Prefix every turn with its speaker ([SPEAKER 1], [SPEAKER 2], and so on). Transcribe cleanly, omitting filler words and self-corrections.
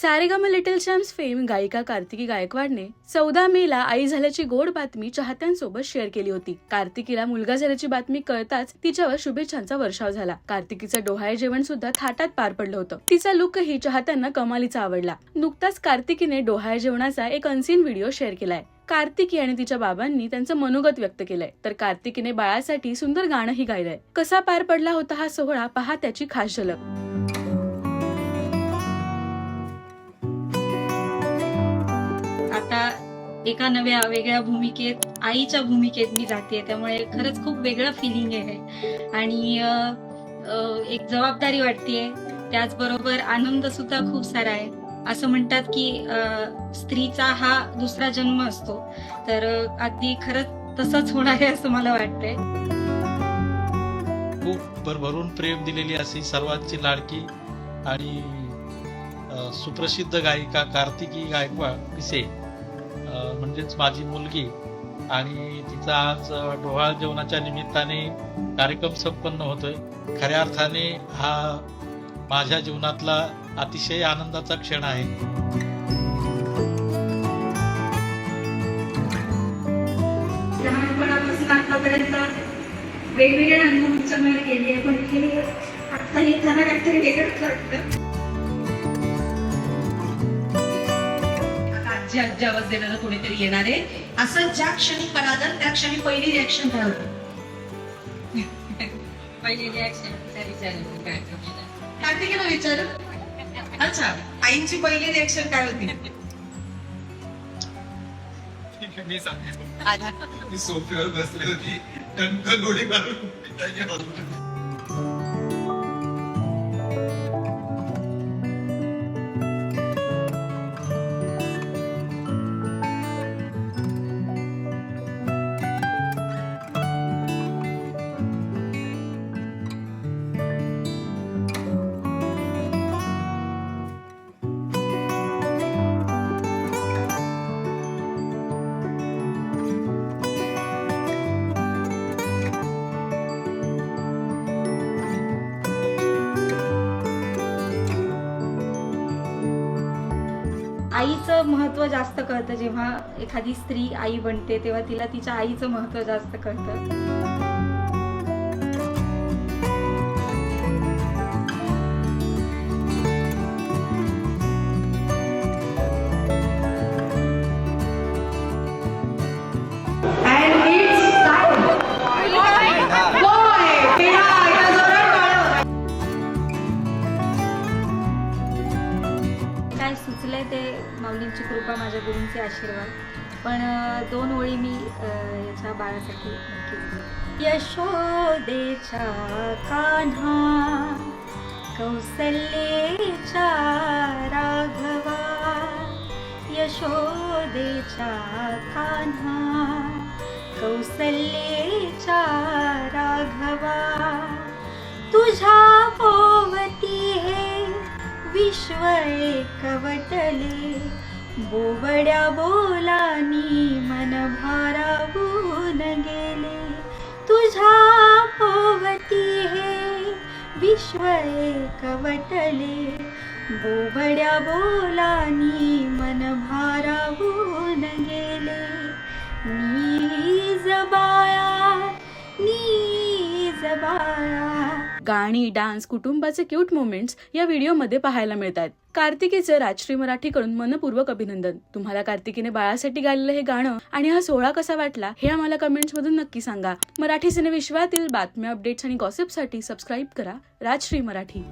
[SPEAKER 1] Saregama little champs fame गायिका कार्तिकी गायकवाडने 14 मेला आई झाल्याची गोड बातमी चाहत्यांसोबत शेअर केली होती. कार्तिकीला मुलगा झाल्याची बातमी कळताच तिच्यावर शुभेच्छांचा वर्षाव झाला. कार्तिकीचं डोहाळे जेवण सुद्धा थाटात पार पडलं होतं. तिचा लुकही चाहत्यांना कमालीचा आवडला. नुकताच कार्तिकीने डोहाळे जेवणाचा एक अनसीन व्हिडिओ शेअर केलाय. कार्तिकी आणि तिच्या बाबांनी त्यांचं मनोगत व्यक्त केलंय, तर कार्तिकीने बाळासाठी सुंदर गाणंही गायलंय. कसा पार पडला होता हा सोहळा, पहा त्याची खास झलक.
[SPEAKER 2] आता एका नव्या वेगळ्या भूमिकेत, आईच्या भूमिकेत मी जाते, त्यामुळे खरंच खूप वेगळं फिलिंग आहे आणि एक जबाबदारी वाटतेय. त्याचबरोबर आनंद सुद्धा खूप सारा आहे. असं म्हणतात की स्त्रीचा हा दुसरा जन्म असतो, तर अगदी खरंच तसंच होणार आहे असं मला वाटतंय.
[SPEAKER 3] खूप भरभरून प्रेम दिलेली अशी सर्वांची लाडकी आणि सुप्रसिद्ध गायिका कार्तिकी गायकवाड पिसे म्हणजेच माझी मुलगी, आणि तिचा आज डोहाळे जेवणाच्या निमित्ताने कार्यक्रम संपन्न होतोय. खऱ्या अर्थाने हा माझ्या जीवनातला अतिशय आनंदाचा क्षण आहे.
[SPEAKER 2] लहानपणापासून आतापर्यंत वेगवेगळे अनुभव तुमच्यामध्ये गेले, पण आता हे त्यांना काहीतरी वेगळंच वाटतं.
[SPEAKER 4] आजी आजी आवाज देणारं कोणीतरी येणार आहे असं ज्या क्षणी कळालं त्या क्षणी पहिली रिॲक्शन काय होती?
[SPEAKER 2] पहिली रिॲक्शन
[SPEAKER 4] कार्तिकीला विचार. अच्छा, आईची पहिली रिॲक्शन काय होती?
[SPEAKER 5] मी सांगतो. मी सोफ्यावर बसली होती, कणकण उडी मारून पिठाची बाजूला.
[SPEAKER 2] आईचं महत्व जास्त कळतं. जेव्हा एखादी स्त्री आई बनते तेव्हा तिला तिच्या आईचं महत्व जास्त कळतं. काय सुचलंय ते माऊलींची कृपा, माझ्या गुरूंचे आशीर्वाद. पण 2 ओळी मी याच्या बाळासाठी नक्कीच. यशोदेच्या कान्हा, कौसल्येच्या राघवा, यशोदेच्या कान्हा, कौसल्येच्या राघवा, तुझ्या भोवती हे विश्व एकवटले, बोबड्या बोलानी मन भारावून गेले, तुझ्या भोवती हे विश्व एकवटले, बोबड्या बोलानी मन भारावून गेले, नीज बाया, नीज बाया.
[SPEAKER 1] गाणी, डान्स, कुटुंबाचे क्यूट मोमेंट्स या व्हिडिओमध्ये पाहायला मिळतात. कार्तिकीचं राजश्री मराठीकडून मनपूर्वक अभिनंदन. तुम्हाला कार्तिकीने बाळासाठी गायलेलं हे गाणं आणि हा सोहळा कसा वाटला हे आम्हाला कमेंट्स मधून नक्की सांगा. मराठी सिनेविश्वातील बातम्या, अपडेट्स आणि गॉसिपसाठी सबस्क्राईब करा राजश्री मराठी.